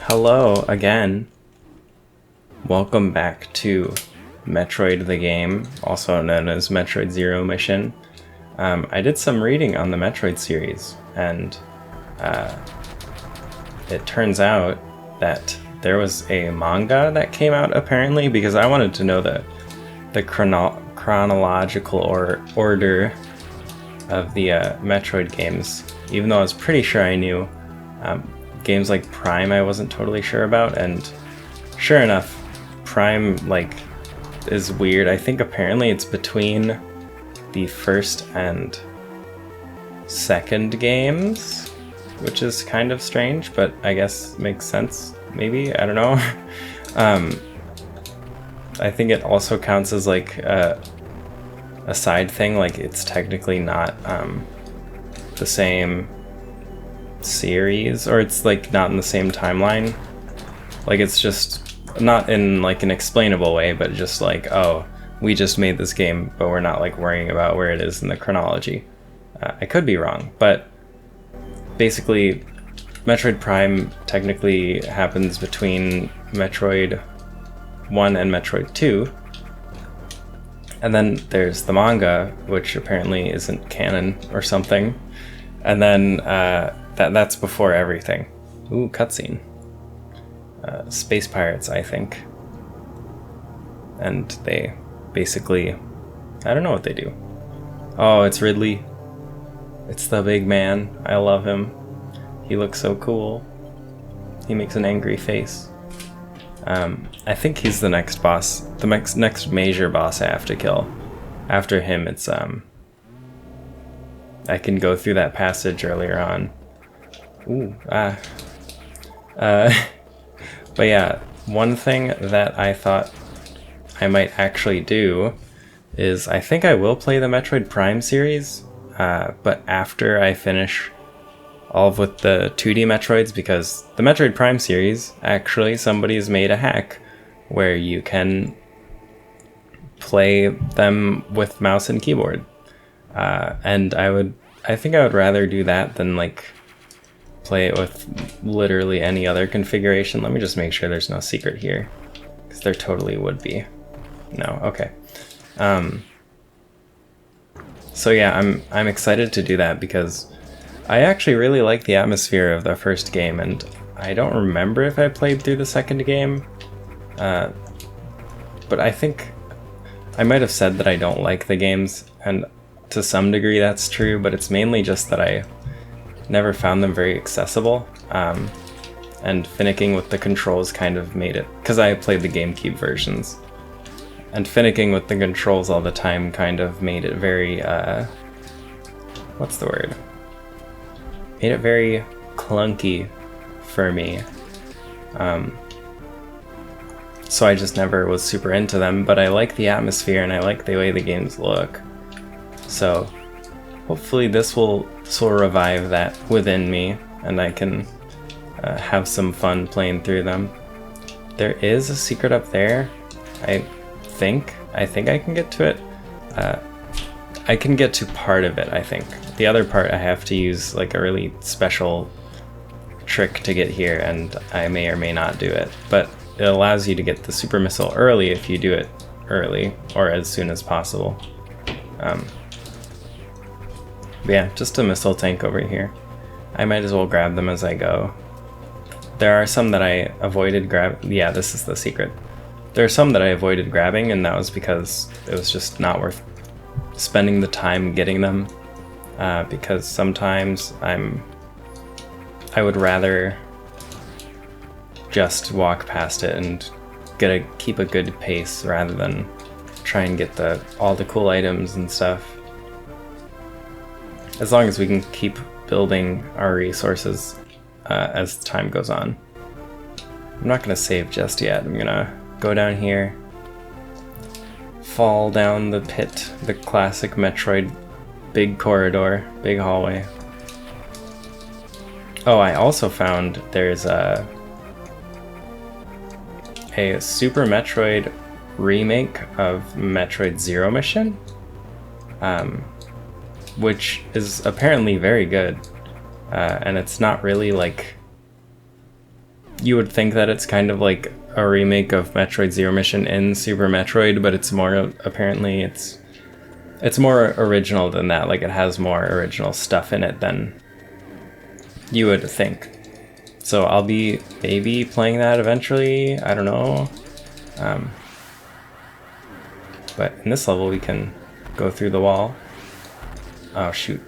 Hello again. Welcome back to Metroid the game, also known as Metroid Zero Mission. I did some reading on the Metroid series, and it turns out that there was a manga that came out apparently, because I wanted to know the chronological order of the Metroid games, even though I was pretty sure I knew. Games like Prime I wasn't totally sure about, and sure enough, Prime is weird. I think apparently it's between the first and second games, which is kind of strange, but I guess makes sense, maybe, I don't know. I think it also counts as a side thing, it's technically not the same series, or it's not in the same timeline. It's just not in an explainable way, but just oh, we just made this game, but we're not worrying about where it is in the chronology. I could be wrong, but basically Metroid Prime technically happens between Metroid 1 and Metroid 2, and then there's the manga, which apparently isn't canon or something, and then that's before everything. Ooh, cutscene. Space pirates, I think. And they basically, I don't know what they do. Oh, it's Ridley. It's the big man. I love him. He looks so cool. He makes an angry face. I think he's the next boss, the next major boss I have to kill. After him, it's I can go through that passage earlier on. Ooh, but yeah, one thing that I thought I might actually do is I think I will play the Metroid Prime series, but after I finish all with the 2D Metroids, because the Metroid Prime series, actually somebody's made a hack where you can play them with mouse and keyboard. And I think I would rather do that than play it with literally any other configuration. Let me just make sure there's no secret here, because there totally would be. No, okay. So yeah, I'm excited to do that because I actually really like the atmosphere of the first game, and I don't remember if I played through the second game, but I think I might have said that I don't like the games, and to some degree that's true, but it's mainly just that I never found them very accessible, and finicking with the controls kind of made it, because I played the GameCube versions, and finicking with the controls all the time kind of made it very, what's the word? Made it very clunky for me. So I just never was super into them, but I like the atmosphere and I like the way the games look. So hopefully this will revive that within me, and I can have some fun playing through them. There is a secret up there. I think I can get to it. I can get to part of it, I think. The other part I have to use a really special trick to get here, and I may or may not do it. But it allows you to get the super missile early if you do it early, or as soon as possible. Yeah, just a missile tank over here. I might as well grab them as I go. There are some that I avoided yeah, this is the secret. There are some that I avoided grabbing, and that was because it was just not worth spending the time getting them. Because sometimes I would rather just walk past it and keep a good pace rather than try and get all the cool items and stuff. As long as we can keep building our resources as time goes on. I'm not going to save just yet. I'm going to go down here, fall down the pit, the classic Metroid big corridor, big hallway. Oh, I also found there's a Super Metroid remake of Metroid Zero Mission, which is apparently very good, and it's not really you would think that it's kind of like a remake of Metroid Zero Mission in Super Metroid, but it's more, apparently it's more original than that. Like, it has more original stuff in it than you would think. So I'll be maybe playing that eventually, I don't know. But in this level we can go through the wall. Oh shoot.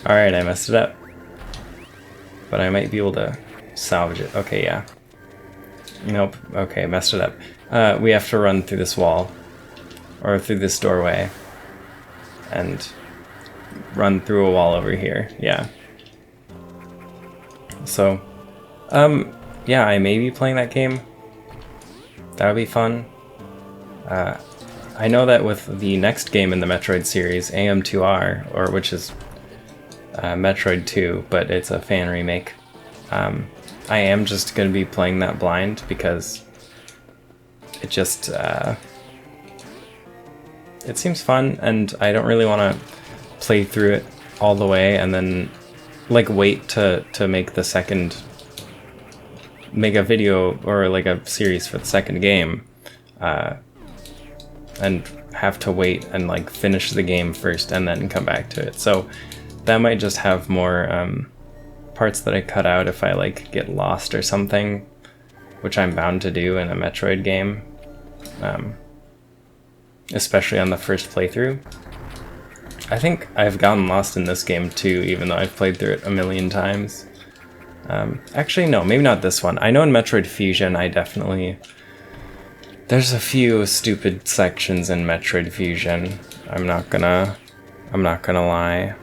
Alright, I messed it up. But I might be able to salvage it. Okay, yeah. Nope. Okay, messed it up. We have to run through this wall. Or through this doorway. And run through a wall over here. Yeah. So, yeah, I may be playing that game. That would be fun. I know that with the next game in the Metroid series, AM2R, or which is Metroid 2, but it's a fan remake, I am just going to be playing that blind because it just, it seems fun, and I don't really want to play through it all the way and then like wait to make the second, make a video or like a series for the second game, and have to wait and like finish the game first and then come back to it. So that might just have more parts that I cut out if I like get lost or something, which I'm bound to do in a Metroid game, especially on the first playthrough. I think I've gotten lost in this game too, even though I've played through it a million times. Actually, no, maybe not this one. I know in Metroid Fusion, there's a few stupid sections in Metroid Fusion. I'm not gonna lie.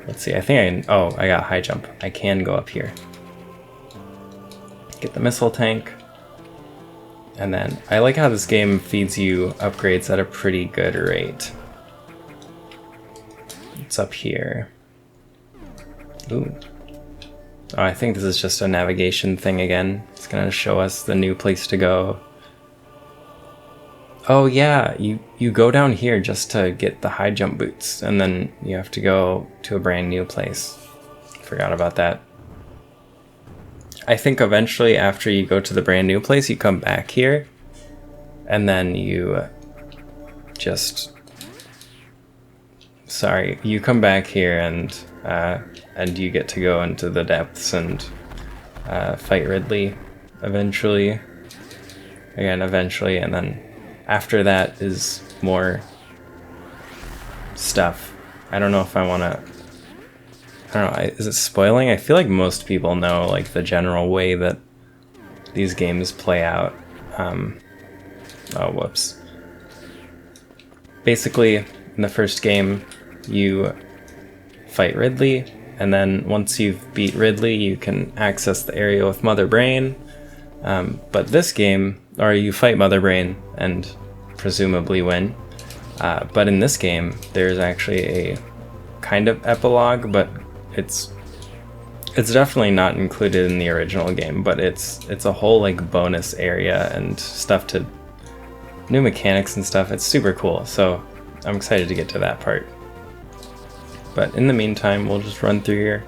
Let's see, I got high jump. I can go up here. Get the missile tank. And then, I like how this game feeds you upgrades at a pretty good rate. It's up here. Ooh. Oh, I think this is just a navigation thing again. It's gonna show us the new place to go. Oh yeah, you go down here just to get the high jump boots, and then you have to go to a brand new place. Forgot about that. I think eventually after you go to the brand new place, you come back here, and then you you come back here and you get to go into the depths and fight Ridley eventually. Again, eventually, and then after that is more stuff. I don't know if I want to... I don't know, is it spoiling? I feel like most people know like the general way that these games play out. Oh, whoops. Basically, in the first game, you fight Ridley, and then once you've beat Ridley, you can access the area with Mother Brain. But this game, or you fight Mother Brain and presumably win. But in this game, there's actually a kind of epilogue, but it's definitely not included in the original game, but it's a whole like bonus area and stuff to new mechanics and stuff. It's super cool, so I'm excited to get to that part. But in the meantime, we'll just run through here.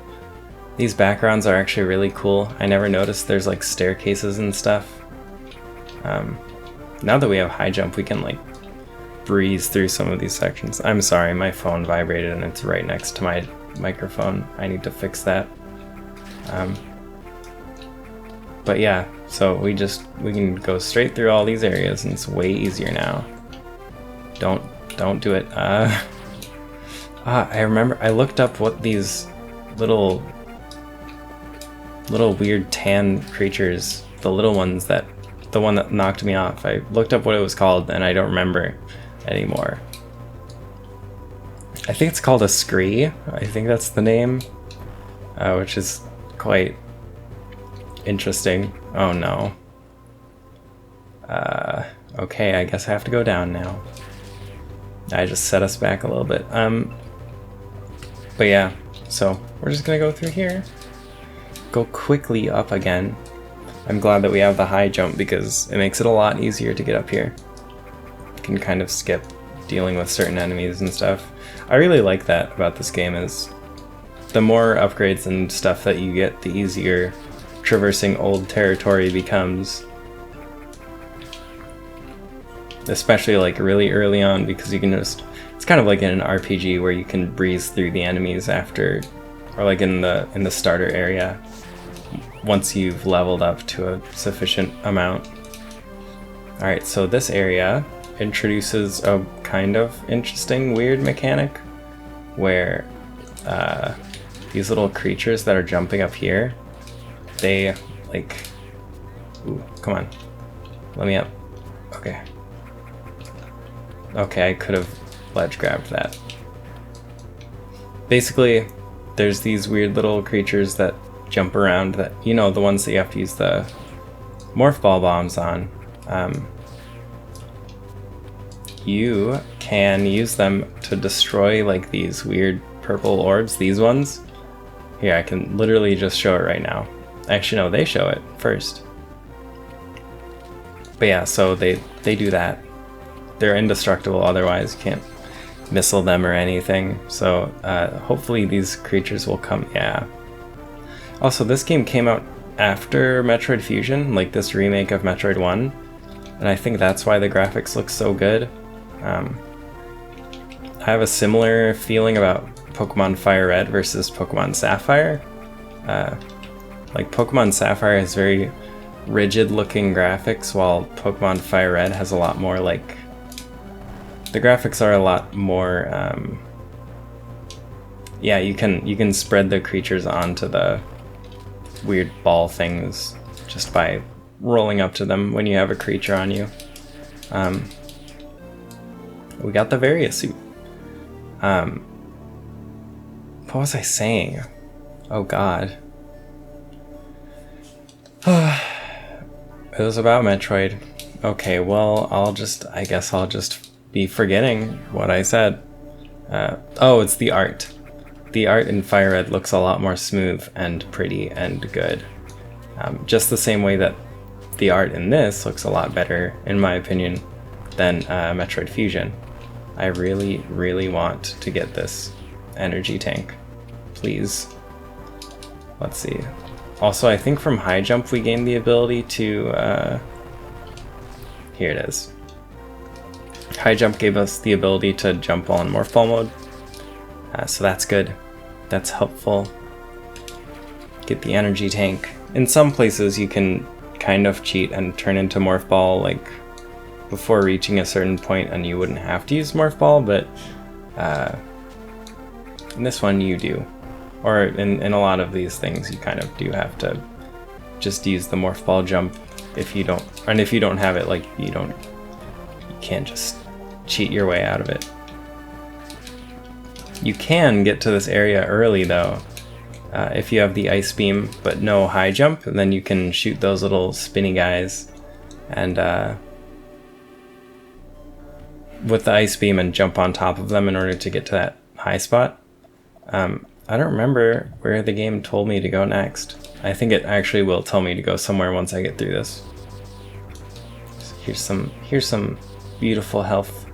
These backgrounds are actually really cool. I never noticed there's like staircases and stuff. Now that we have high jump, we can like breeze through some of these sections. I'm sorry, my phone vibrated and it's right next to my microphone. I need to fix that. But yeah, so we can go straight through all these areas and it's way easier now. Don't do it. I remember I looked up what these little weird tan creatures, the little ones the one that knocked me off. I looked up what it was called and I don't remember anymore. I think it's called a scree. I think that's the name, which is quite interesting. Oh no. Okay, I guess I have to go down now. I just set us back a little bit. But yeah, so we're just gonna go through here. Go quickly up again. I'm glad that we have the high jump because it makes it a lot easier to get up here. You can kind of skip dealing with certain enemies and stuff. I really like that about this game is the more upgrades and stuff that you get, the easier traversing old territory becomes. Especially like really early on, because you can just, it's kind of like in an RPG where you can breeze through the enemies after, or like in the starter area, once you've leveled up to a sufficient amount. Alright, so this area introduces a kind of interesting, weird mechanic where these little creatures that are jumping up here, they like, ooh, come on, let me up. Okay. Okay, I could have ledge grabbed that. Basically, there's these weird little creatures that jump around that, you know, the ones that you have to use the morph ball bombs on. You can use them to destroy like these weird purple orbs, these ones. Here, I can literally just show it right now. Actually, no, they show it first. But yeah, so they do that. They're indestructible, otherwise you can't missile them or anything. So hopefully these creatures will come. Yeah. Also, this game came out after Metroid Fusion, like this remake of Metroid 1. And I think that's why the graphics look so good. I have a similar feeling about Pokemon Fire Red versus Pokemon Sapphire. Like Pokemon Sapphire has very rigid looking graphics, while Pokemon Fire Red has a lot more like, the graphics are a lot more, yeah, you can spread the creatures onto the weird ball things just by rolling up to them when you have a creature on you. We got the Varia suit. What was I saying? Oh god. It was about Metroid. Okay, well, I guess I'll just be forgetting what I said. Oh, it's the art. The art in Fire Red looks a lot more smooth and pretty and good. Just the same way that the art in this looks a lot better, in my opinion, than Metroid Fusion. I really, really want to get this energy tank. Please. Let's see. Also, I think from high jump we gained the ability to... here it is. High jump gave us the ability to jump while in morph ball mode. So that's good. That's helpful. Get the energy tank. In some places you can kind of cheat and turn into morph ball like before reaching a certain point, and you wouldn't have to use morph ball, but in this one you do. Or in a lot of these things you kind of do have to just use the morph ball jump if you don't, and if you don't have it, like you can't just cheat your way out of it. You can get to this area early though, if you have the ice beam but no high jump, and then you can shoot those little spinny guys and with the ice beam and jump on top of them in order to get to that high spot. I don't remember where the game told me to go next. I think it actually will tell me to go somewhere once I get through this. So here's some beautiful health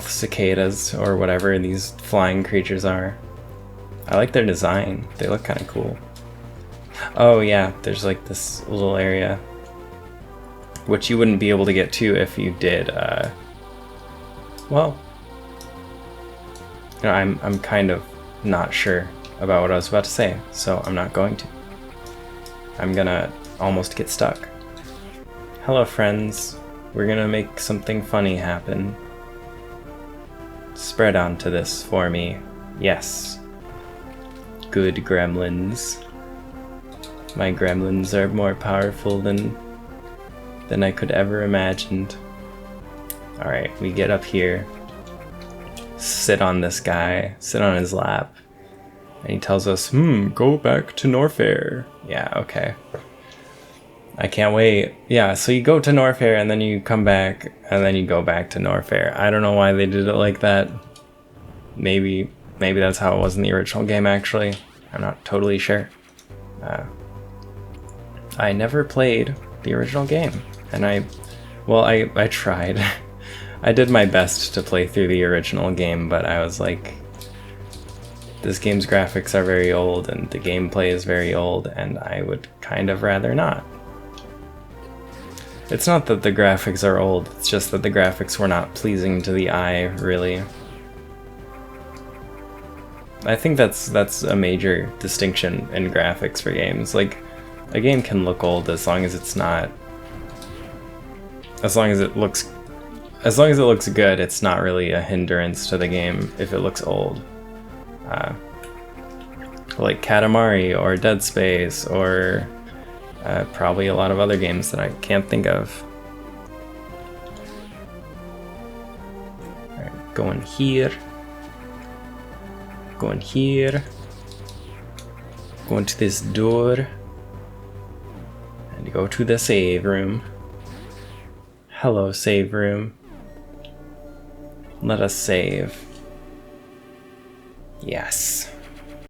cicadas, or whatever these flying creatures are. I like their design. They look kind of cool. Oh yeah, there's like this little area which you wouldn't be able to get to if you did, well, you know, I'm kind of not sure about what I was about to say, so I'm not going to. I'm gonna almost get stuck. Hello friends, we're gonna make something funny happen. Spread onto this for me. Yes. Good gremlins. My gremlins are more powerful than I could ever imagined. Alright, we get up here, sit on this guy, sit on his lap, and he tells us, go back to Norfair. Yeah, okay. I can't wait. Yeah, so you go to Norfair and then you come back and then you go back to Norfair. I don't know why they did it like that. Maybe that's how it was in the original game actually. I'm not totally sure. I never played the original game, and I tried. I did my best to play through the original game, but I was like, this game's graphics are very old and the gameplay is very old, and I would kind of rather not. It's not that the graphics are old, it's just that the graphics were not pleasing to the eye, really. I think that's a major distinction in graphics for games. Like, a game can look old as long as it's not... As long as it looks good, it's not really a hindrance to the game if it looks old. Like Katamari or Dead Space or probably a lot of other games that I can't think of. Alright, going here. Going here. Going to this door. And go to the save room. Hello, save room. Let us save. Yes.